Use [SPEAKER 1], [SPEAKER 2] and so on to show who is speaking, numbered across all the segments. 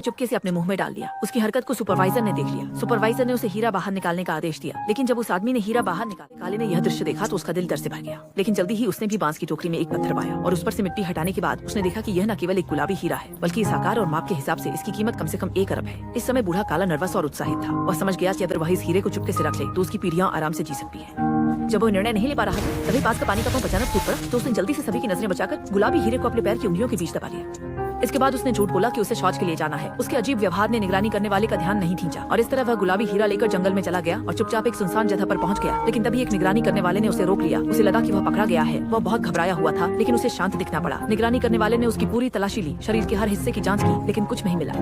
[SPEAKER 1] चुपके से अपने मुंह में डाल दिया। उसकी हरकत को सुपरवाइजर ने देख लिया। सुपरवाइजर ने उसे हीरा बाहर निकालने का आदेश दिया, लेकिन जब उस आदमी ने हीरा बाहर निकाला, काले ने यह दृश्य देखा तो उसका दिल डर से भर गया। लेकिन जल्दी ही उसने भी बांस की टोकरी में एक पत्थर पाया और उस पर से मिट्टी हटाने के बाद उसने देखा कि यह न केवल एक गुलाबी हीरा है, बल्कि इस आकार और माप के हिसाब से इसकी कीमत कम से कम 1 अरब है। इस समय बूढ़ा काला नर्वस और उत्साहित था। वह समझ गया कि अगर वह इस हीरे को चुपके से रख ले तो उसकी पीढ़ियां आराम से जी सकती है। जब वो निर्णय नहीं ले पा रहा था, तभी पास का पानी का पंप अचानक टूट पड़ा, तो उसने जल्दी से सभी की नजरें बचाकर गुलाबी हीरे को अपने पैर की उंगलियों के बीच दबा लिया। इसके बाद उसने झूठ बोला कि उसे शौच के लिए जाना है। उसके अजीब व्यवहार ने निगरानी करने वाले का ध्यान नहीं खींचा और इस तरह वह गुलाबी हीरा लेकर जंगल में चला गया और चुपचाप एक सुनसान जगह पर पहुंच गया। लेकिन तभी एक निगरानी करने वाले ने उसे रोक लिया। उसे लगा कि वह पकड़ा गया है। वह बहुत घबराया हुआ था, लेकिन उसे शांत दिखना पड़ा। निगरानी करने वाले ने उसकी पूरी तलाशी ली, शरीर के हर हिस्से की जांच की, लेकिन कुछ नहीं मिला।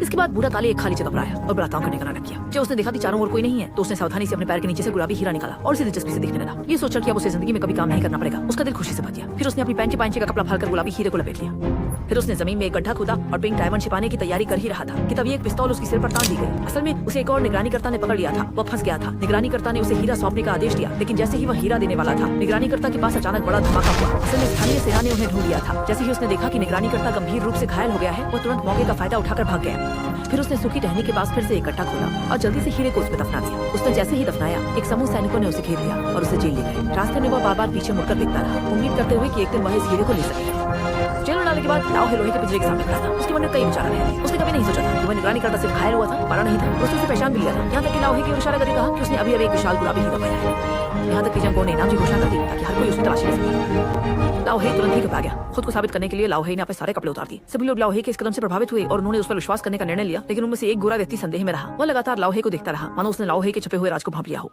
[SPEAKER 1] इसके बाद बूढ़ा काले एक खाली जगह पर आया और बर्ताव करने का नाटक किया। जब उसने देखा कि चारों ओर कोई नहीं है, तो उसने सावधानी से अपने पैर के नीचे से गुलाबी हीरा निकाला और उसे दिलचस्पी से देखने लगा। ये सोचकर कि अब उसे जिंदगी में कभी काम नहीं करना पड़ेगा, उसका दिल खुशी से भर गया। फिर उसने अपनी पैंट के पांचे का कपड़ा फाड़कर गुलाबी हीरे को लपेट लिया। फिर उसने जमीन में एक गड्ढा खोदा और पिंक डायमंड छिपाने की तैयारी कर ही रहा था कि तभी एक पिस्तौल उसके सिर पर तान दी गई। असल में उसे एक और निगरानीकर्ता ने पकड़ लिया था। वह फंस गया था। निगरानीकर्ता ने उसे हीरा सौंपने का आदेश दिया, लेकिन जैसे ही वह हीरा देने वाला था, निगरानीकर्ता के पास अचानक बड़ा धमाका हुआ। असल में स्थानीय सेना ने उन्हें ढूंढ लिया था। जैसे ही उसने देखा कि निगरानीकर्ता गंभीर रूप से घायल हो गया है, वह तुरंत मौके का फायदा उठाकर भाग गया। फिर उसने सूखी टहनी के पास फिर से एक गड्ढा खोदा और जल्दी से हीरे को उसमें दफना दिया। उसने जैसे ही दफनाया, एक समूह सैनिकों ने उसे घेर लिया और उसे जेल ले गए। रास्ते में वह बार-बार पीछे मुड़कर देखता रहा, उम्मीद करते हुए कि एक दिन वह इस हीरे को ले सके। जेल में डालने के बाद लाओ लोहे के पिंजरे के सामने खड़ा था। उसके मन में कई विचार आए। उसने कभी नहीं सोचा था कि वह निगरानीकर्ता सिर्फ घायल हुआ था, मरा नहीं था। उसने उसे पहचान भी लिया था। यहाँ तक कि लाओहे की ओर इशारा करके कहा कि उसने अभी एक विशाल गुलाबी हीरा पाया है। यहाँ तक कि जंगों ने इनाम की घोषणा कर दी ताकि हर कोई उसकी तलाशी ले सके। लाओहे तुरंत ही घबरा गया। खुद को साबित करने के लिए लाओहे ने अपने सारे कपड़े उतार दिए। सभी लोग लाओहे के इस कदम से प्रभावित हुए और उन्होंने उस पर विश्वास करने का निर्णय लिया, लेकिन उनमें से एक गोरा व्यक्ति संदेह में रहा। वह लगातार लाओहे को देखता रहा, मानो उसने लाओहे के छुपे हुए राज को भांप लिया हो।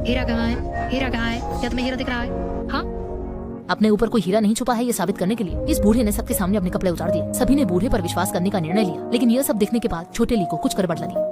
[SPEAKER 2] हीरा कहाँ है? हीरा कहाँ है? क्या तुम्हें हीरा दिख रहा है? हाँ,
[SPEAKER 3] अपने ऊपर कोई हीरा नहीं छुपा है, ये साबित करने के लिए इस बूढ़े ने सबके सामने अपने कपड़े उतार दिए। सभी ने बूढ़े पर विश्वास करने का निर्णय लिया, लेकिन यह सब देखने के बाद छोटे ली को कुछ गड़बड़ लगी।